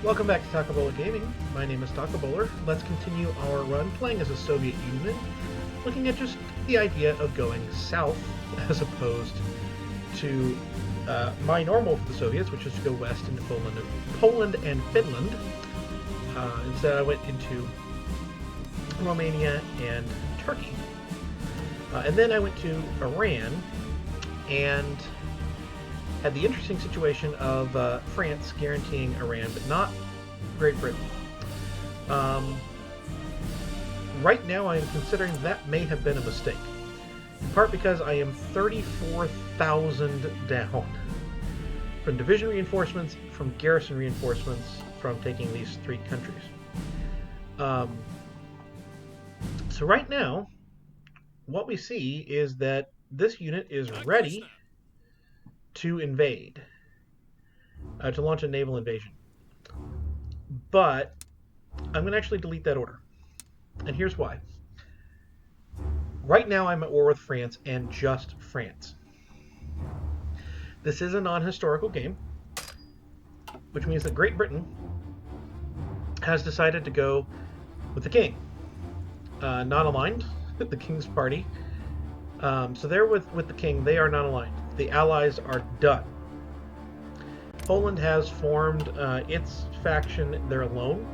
Welcome back to Taco Bowler Gaming. My name is Taco Bowler. Let's continue our run playing as a Soviet Union, looking at just the idea of going south as opposed to my normal for the Soviets, which is to go west into Poland and Finland. Instead, I went into Romania and Turkey. And then I went to Iran and had the interesting situation of France guaranteeing Iran, but not Great Britain. Right now, I am considering that may have been a mistake. In part because I am 34,000 down from division reinforcements, from garrison reinforcements, from taking these three countries. So right now, what we see is that this unit is ready to invade, to launch a naval invasion. But I'm going to actually delete that order. And here's why. Right now I'm at war with France and just France. This is a non-historical game, which means that Great Britain has decided to go with the king. Not aligned, the king's party. So they're with the king. They are not aligned. The allies are done. Poland has formed its faction. They're alone.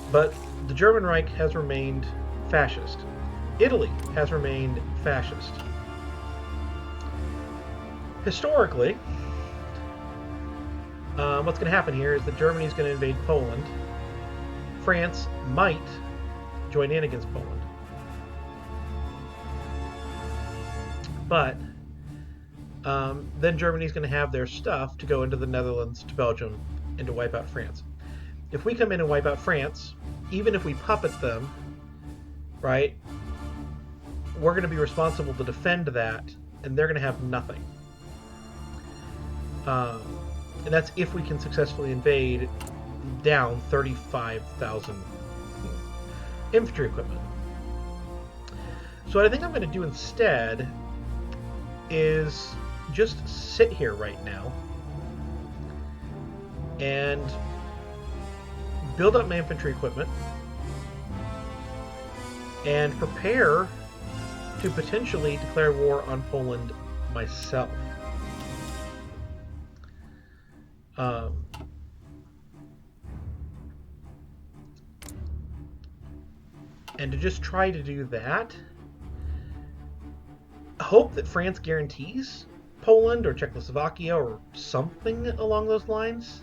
But the German Reich has remained fascist. Italy has remained fascist. Historically, what's going to happen here is that Germany is going to invade Poland. France might join in against Poland. But then Germany's going to have their stuff to go into the Netherlands, to Belgium, and to wipe out France. If we come in and wipe out France, even if we puppet them, right, we're going to be responsible to defend that, and they're going to have nothing. And that's if we can successfully invade down 35,000 infantry equipment. So what I think I'm going to do instead is just sit here right now and build up my infantry equipment and prepare to potentially declare war on Poland myself. And to just try to do that, hope that France guarantees Poland or Czechoslovakia or something along those lines.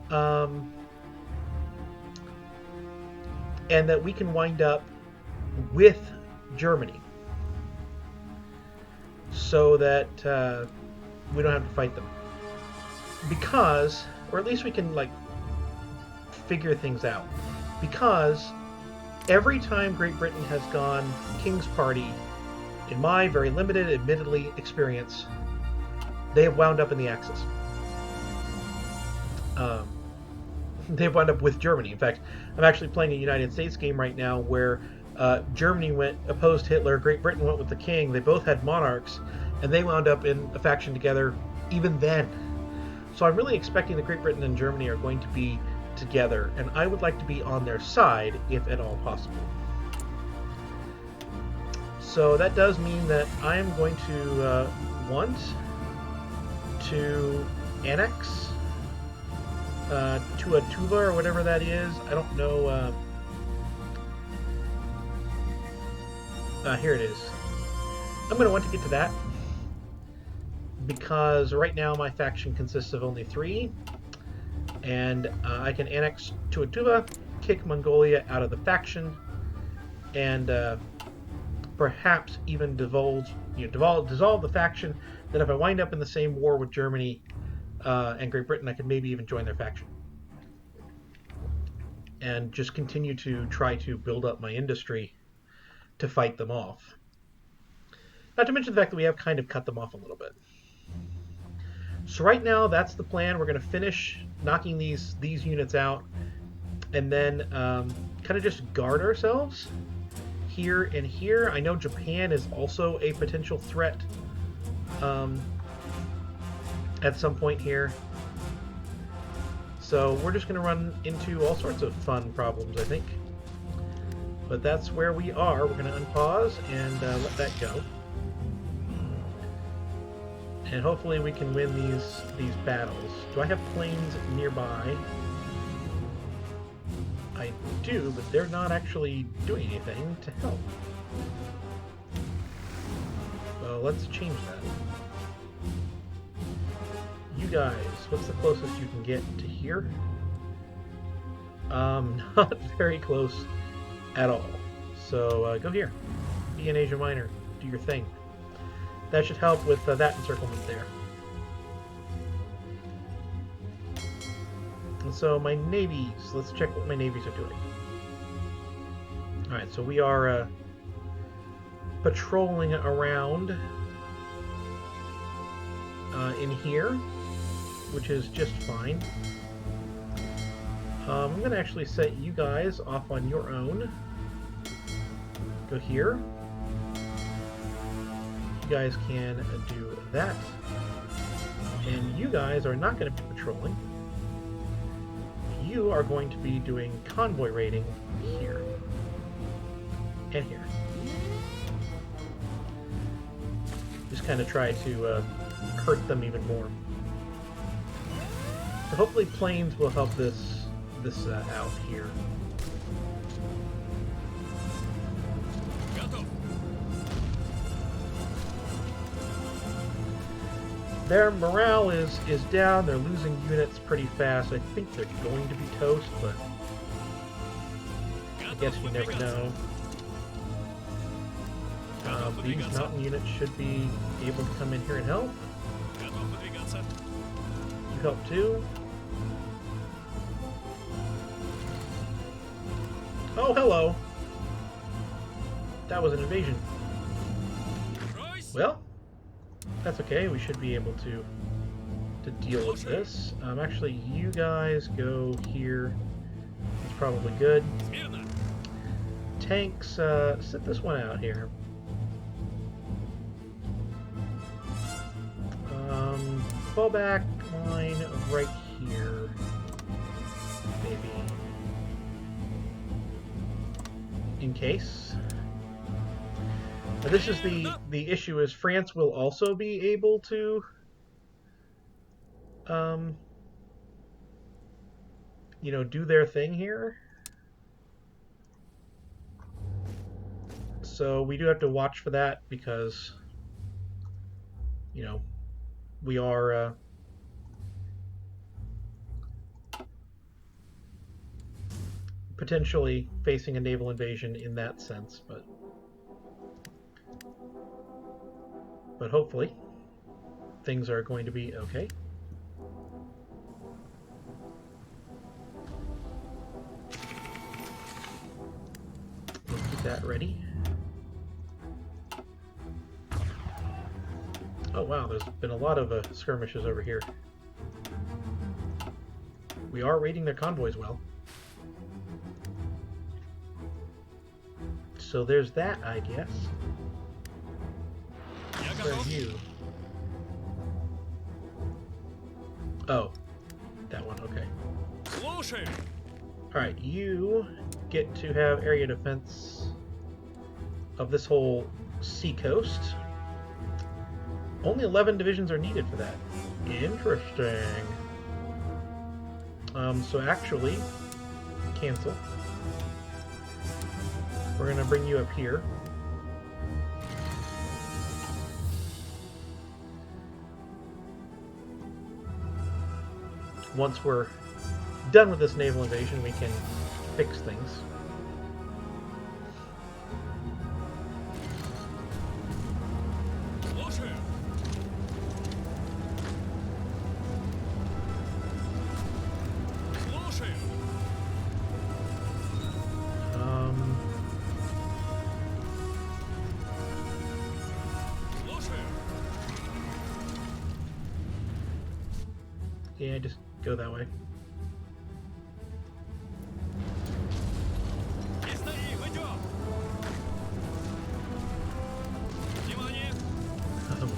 And that we can wind up with Germany so that we don't have to fight them. Because, or at least we can figure things out. Because every time Great Britain has gone King's Party, in my very limited, admittedly, experience, they have wound up in the Axis. They have wound up with Germany. In fact, I'm actually playing a United States game right now where Germany opposed Hitler, Great Britain went with the king. They both had monarchs, and they wound up in a faction together even then. So I'm really expecting that Great Britain and Germany are going to be together, and I would like to be on their side if at all possible. So that does mean that I am going to want to annex to a Tuva or whatever that is. I don't know. Here it is. I'm going to want to get to that because right now my faction consists of only 3, and I can annex to a Tuva, kick Mongolia out of the faction, and perhaps even dissolve the faction. Then if I wind up in the same war with Germany and Great Britain, I could maybe even join their faction. And just continue to try to build up my industry to fight them off. Not to mention the fact that we have kind of cut them off a little bit. So right now, that's the plan. We're going to finish knocking these units out, and then kind of just guard ourselves here and here. I know Japan is also a potential threat at some point here. So we're just going to run into all sorts of fun problems, I think. But that's where we are. We're going to unpause and let that go. And hopefully we can win these battles. Do I have planes nearby? I do, but they're not actually doing anything to help. Well, let's change that. You guys, what's the closest you can get to here? Not very close at all. So go here. Be in Asia Minor. Do your thing. That should help with that encirclement there. And so my navies, let's check what my navies are doing. Alright, so we are patrolling around in here, which is just fine. I'm going to actually set you guys off on your own. Go here. You guys can do that. And you guys are not going to be patrolling. You are going to be doing convoy raiding here. And here. Just kind of try to hurt them even more. So hopefully planes will help this out here. Their morale is down. They're losing units pretty fast. I think they're going to be toast, but I guess you never know. These mountain units should be able to come in here and help. You help too. Oh, hello. That was an invasion. Well, that's okay. We should be able to deal with this. Actually, you guys go here. It's probably good. Tanks, sit this one out here. Fall back line right here. Maybe. In case. Now this is the issue is France will also be able to you know, do their thing here. So we do have to watch for that because, you know, we are potentially facing a naval invasion in that sense, but hopefully things are going to be okay. Let's get that ready. Oh wow, there's been a lot of skirmishes over here. We are raiding their convoys well. So there's that, I guess. Where are you? Oh, that one, okay. Alright, you get to have area defense of this whole sea coast. Only 11 divisions are needed for that. Interesting. So actually, cancel. We're going to bring you up here. Once we're done with this naval invasion, we can fix things. Yeah, just go that way.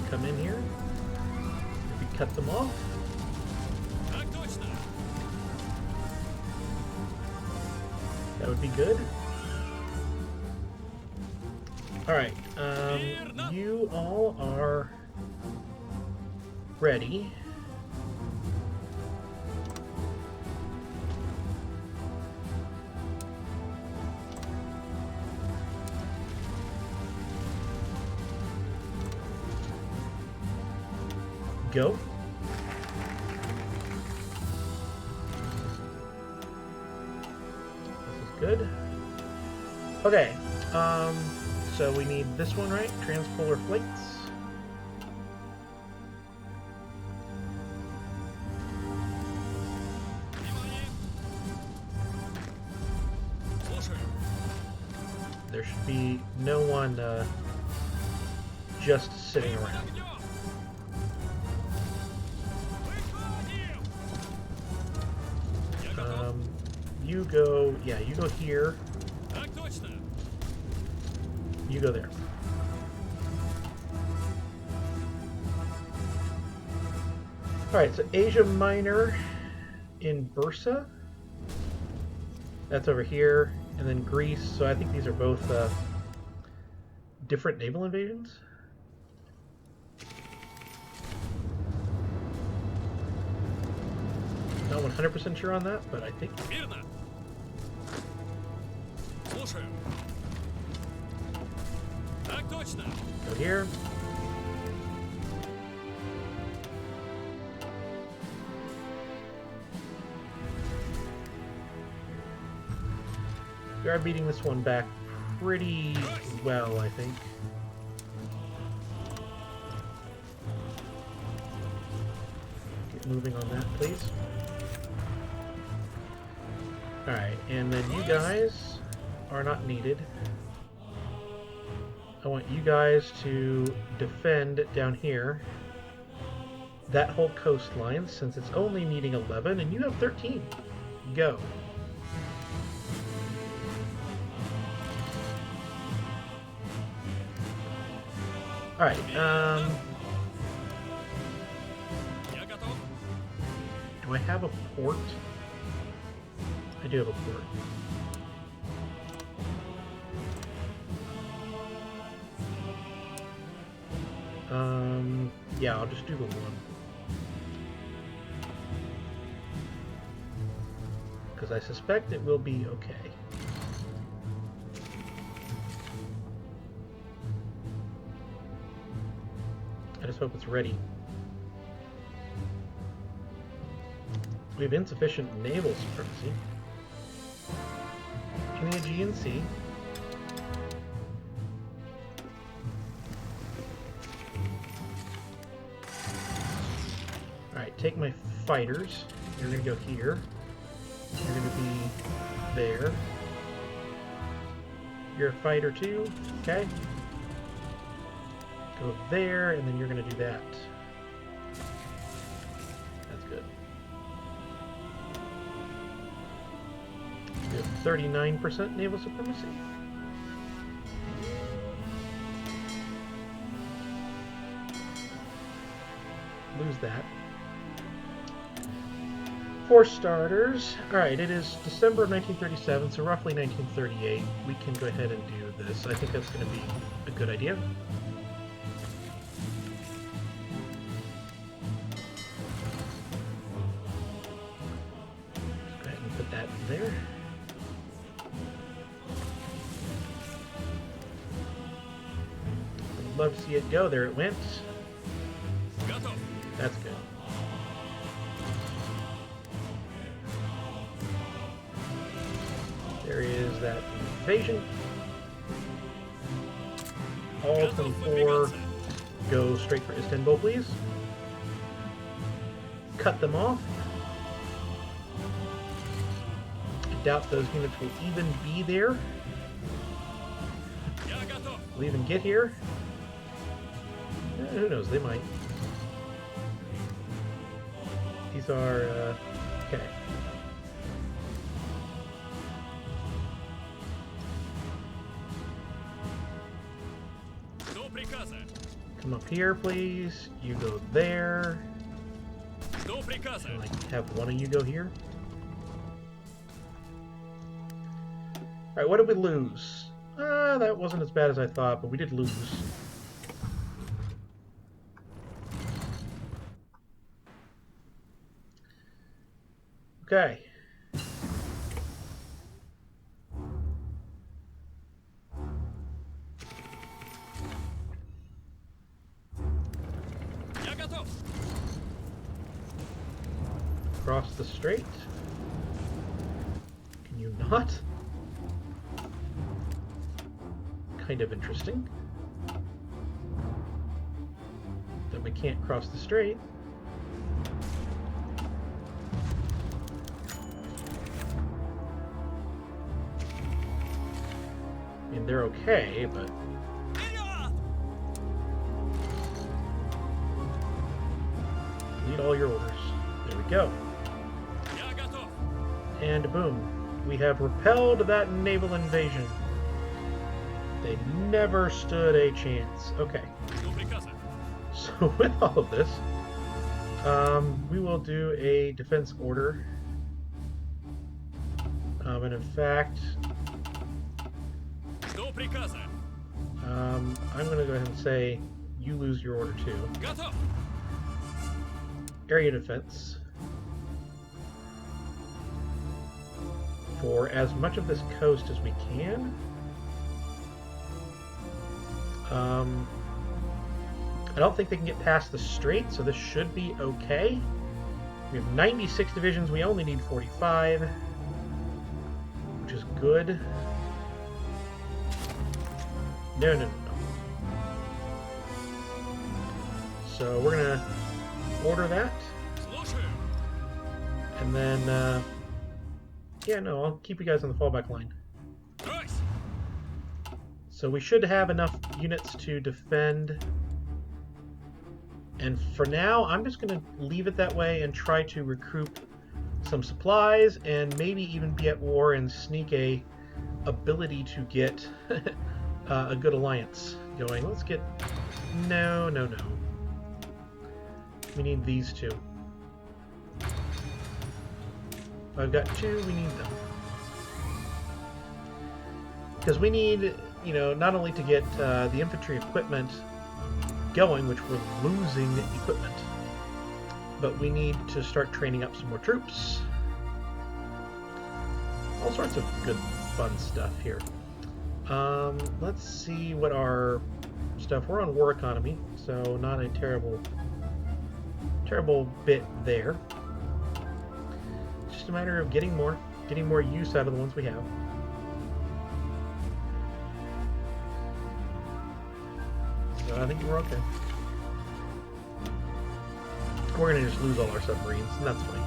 Come in here. Maybe cut them off. That would be good. Alright, you all are ready. Go. This is good. Okay, so we need this one, right? Transpolar plates. There should be no one just sitting around. You go, yeah, you go here. You go there. Alright, so Asia Minor in Bursa. That's over here. And then Greece. So I think these are both different naval invasions. Not 100% sure on that, but I think. Go here. We are beating this one back pretty well, I think. Get moving on that, please. Alright, and then you guys are not needed. I want you guys to defend down here that whole coastline, since it's only needing 11 and you have 13. Go. Alright, do I have a port? I do have a port. Yeah, I'll just do the one. Because I suspect it will be okay. I just hope it's ready. We have insufficient naval supremacy in the Aegean Sea. Alright, take my fighters. You're going to go here. You're going to be there. You're a fighter too. Okay. Go there, and then you're going to do that. That's good. We have 39% naval supremacy. Lose that. For starters, alright, it is December of 1937, so roughly 1938. We can go ahead and do this. I think that's going to be a good idea. There. I'd love to see it go. There it went. That's good. There is that invasion. All 24 go straight for Istanbul, please. Cut them off. Doubt those units will even be there. Will even get here. Who knows? They might. These are okay. Come up here, please. You go there. And, like, have one of you go here. Alright, what did we lose? That wasn't as bad as I thought, but we did lose. Okay. Cross the strait. Can you not? Kind of interesting. That we can't cross the strait. I mean, they're okay, but... Lead all your orders. There we go. And boom. We have repelled that naval invasion. They never stood a chance. Okay. So with all of this, we will do a defense order. And in fact, I'm going to go ahead and say you lose your order too. Area defense. For as much of this coast as we can. I don't think they can get past the strait, so this should be okay. We have 96 divisions, we only need 45, which is good. No. So we're gonna order that. And then, yeah, no, I'll keep you guys on the fallback line. So we should have enough units to defend. And for now, I'm just going to leave it that way and try to recruit some supplies and maybe even be at war and sneak a ability to get a good alliance going. Let's get... No. We need these two. If I've got two, we need them. Because we need, you know, not only to get the infantry equipment going, which we're losing equipment, but we need to start training up some more troops. All sorts of good, fun stuff here. Let's see what our stuff... We're on war economy, so not a terrible bit there. It's just a matter of getting more use out of the ones we have. So I think we're okay. We're going to just lose all our submarines, and that's fine.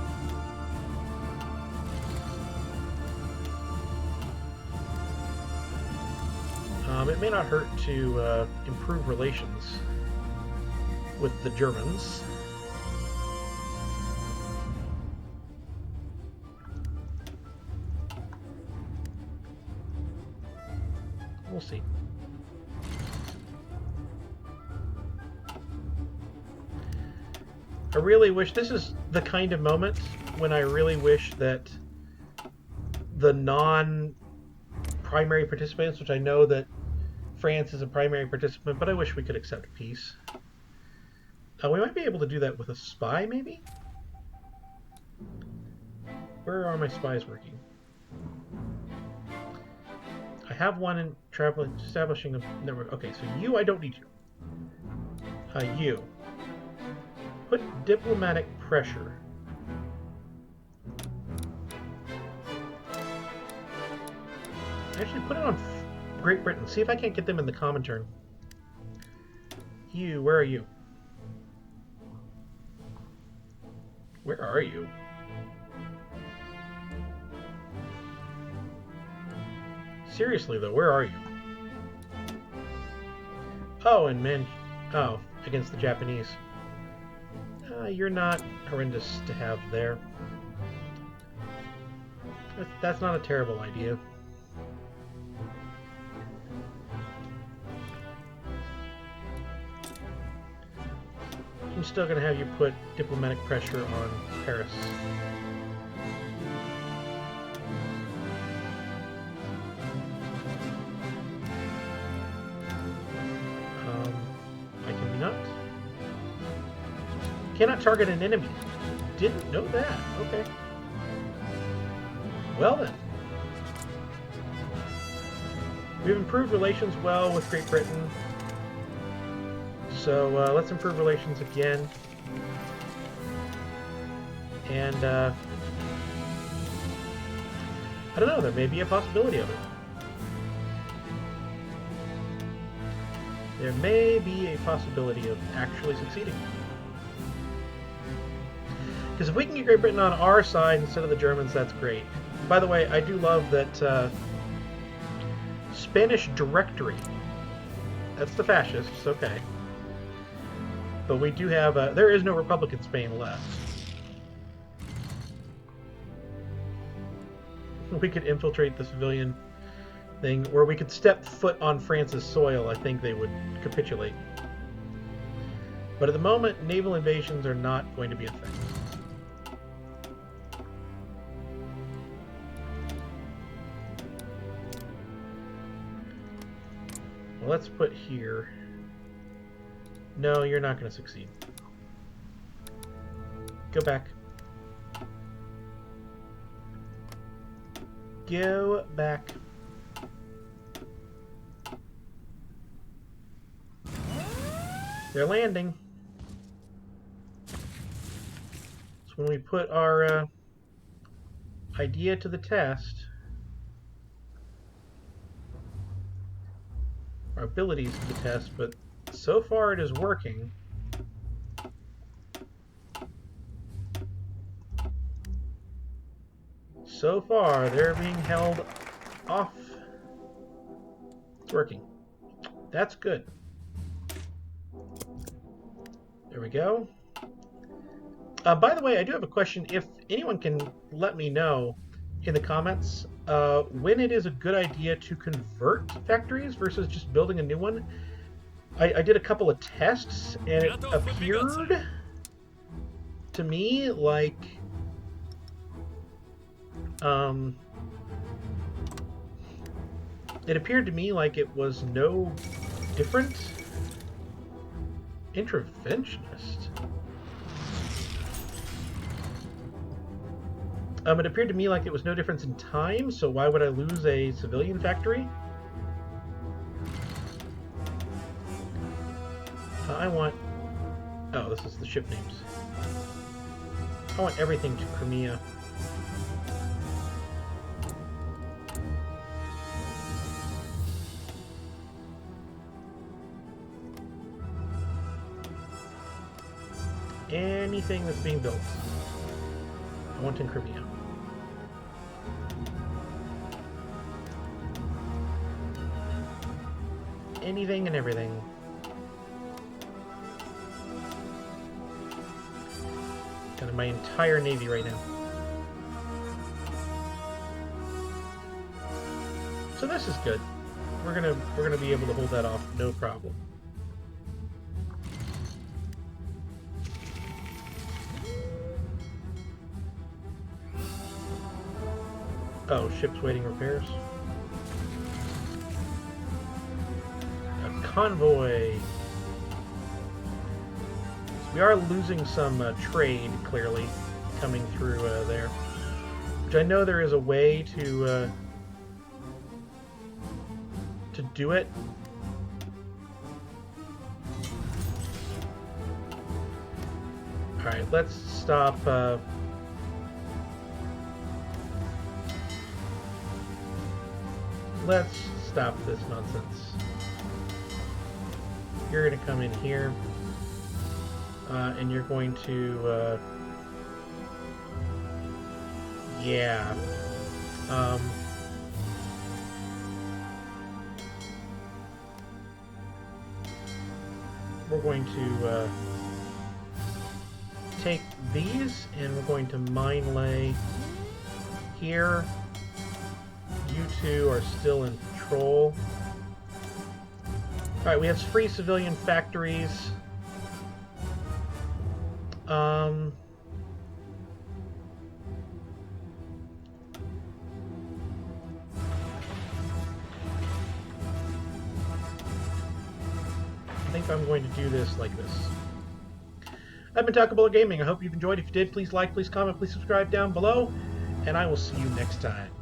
It may not hurt to improve relations with the Germans. We'll see. I really wish... This is the kind of moment when I really wish that the non-primary participants, which I know that France is a primary participant, but I wish we could accept peace. We might be able to do that with a spy, maybe? Where are my spies working? I have one in establishing a network. Okay, so you, I don't need you. You. Put diplomatic pressure. Actually, put it on Great Britain. See if I can't get them in the Comintern. You, where are you? Where are you? Seriously, though, where are you? Oh, and man... Oh, against the Japanese. You're not horrendous to have there. That's not a terrible idea. I'm still going to have you put diplomatic pressure on Paris. Cannot target an enemy. Didn't know that. Okay. Well then. We've improved relations well with Great Britain. So let's improve relations again. And I don't know, there may be a possibility of it. There may be a possibility of actually succeeding. Because if we can get Great Britain on our side instead of the Germans, that's great. By the way, I do love that Spanish Directory. That's the fascists, okay. But we do have there is no Republic in Spain left. We could infiltrate the civilian thing, or we could step foot on France's soil. I think they would capitulate. But at the moment, naval invasions are not going to be a thing. Well, let's put here. No, you're not going to succeed. Go back. Go back. They're landing. So when we put our idea to the test, our abilities to the test, but so far it is working. So far, they're being held off. It's working. That's good. There we go. By the way, I do have a question. If anyone can let me know in the comments when it is a good idea to convert factories versus just building a new one. I did a couple of tests, and it appeared to me like it was no different. Interventionist. It appeared to me like it was no difference in time, so why would I lose a civilian factory? I want... Oh, this is the ship names. I want everything to Crimea. Anything that's being built, I want in Crimea. Anything and everything. Kind of my entire navy right now. So this is good. We're gonna be able to hold that off, no problem. Oh, ship's waiting repairs. A convoy. So we are losing some trade, clearly, coming through there. Which I know there is a way to do it. Alright, let's stop... Let's stop this nonsense. You're going to come in here, and you're going to, yeah. We're going to take these, and we're going to mine lay here. You two are still in patrol. Alright, we have free civilian factories. I think I'm going to do this like this. I've been Talkable Gaming. I hope you've enjoyed. If you did, please like, please comment, please subscribe down below, and I will see you next time.